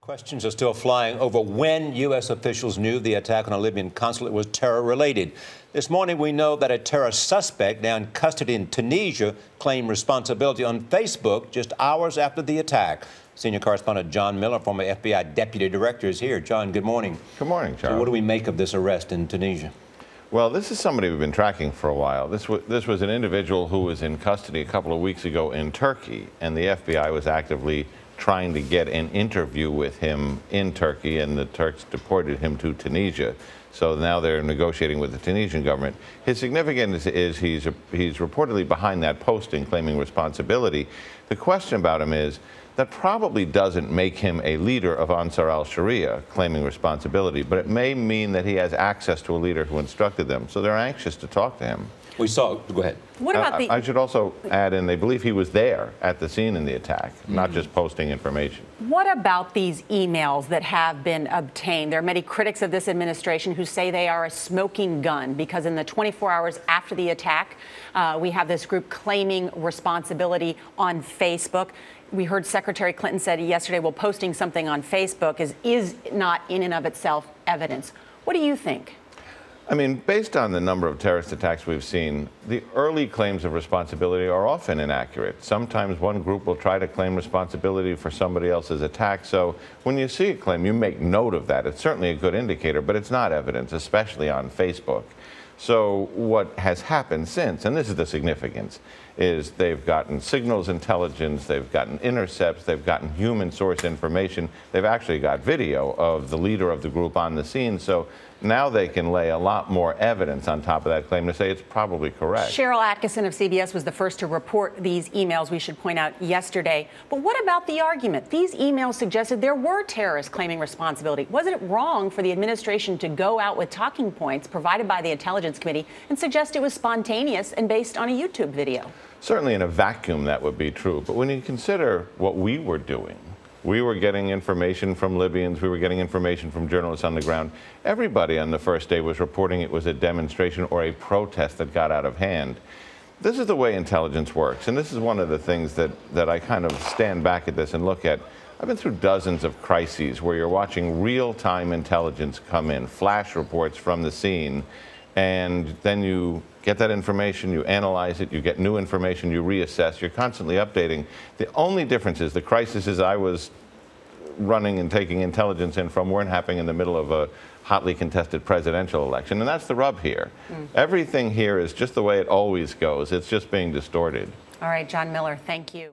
Questions are still flying over when U.S. officials knew the attack on a Libyan consulate was terror-related. This morning, we know that a terror suspect now in custody in Tunisia claimed responsibility on Facebook just hours after the attack. Senior correspondent John Miller, former FBI deputy director, is here. John, good morning. Good morning, Charles. So what do we make of this arrest in Tunisia? Well, this is somebody we've been tracking for a while. This was an individual who was in custody a couple of weeks ago in Turkey, and the FBI was actively trying to get an interview with him in Turkey, and the Turks deported him to Tunisia. So now they're negotiating with the Tunisian government. His significance is he's reportedly behind that posting claiming responsibility. The question about him is that probably doesn't make him a leader of Ansar al-Sharia claiming responsibility, but it may mean that he has access to a leader who instructed them. So they're anxious to talk to him. Go ahead. What about I should also add in, they believe he was there at the scene in the attack, not just posting information. What about these emails that have been obtained? There are many critics of this administration who say they are a smoking gun because in the 24 hours after the attack, we have this group claiming responsibility on Facebook. We heard Secretary Clinton said yesterday, well, posting something on Facebook is not in and of itself evidence. What do you think? I mean, based on the number of terrorist attacks we've seen, the early claims of responsibility are often inaccurate. Sometimes one group will try to claim responsibility for somebody else's attack. So when you see a claim, you make note of that. It's certainly a good indicator, but it's not evidence, especially on Facebook. So what has happened since, and this is the significance, is they've gotten signals intelligence, they've gotten intercepts, they've gotten human source information, they've actually got video of the leader of the group on the scene. So now they can lay a lot more evidence on top of that claim to say it's probably correct. Cheryl Atkinson of CBS was the first to report these emails, we should point out, yesterday. But what about the argument? These emails suggested there were terrorists claiming responsibility. Wasn't it wrong for the administration to go out with talking points provided by the Intelligence Committee and suggest it was spontaneous and based on a YouTube video? Certainly in a vacuum that would be true. But when you consider what we were doing, we were getting information from Libyans, we were getting information from journalists on the ground. Everybody on the first day was reporting it was a demonstration or a protest that got out of hand. This is the way intelligence works, and this is one of the things that I kind of stand back at this and look at. I've been through dozens of crises where you're watching real-time intelligence come in, flash reports from the scene, and then you get that information, you analyze it, you get new information, you reassess, you're constantly updating. The only difference is the crises I was running and taking intelligence in from weren't happening in the middle of a hotly contested presidential election, and that's the rub here. Everything here is just the way it always goes. It's just being distorted. All right, John Miller, thank you.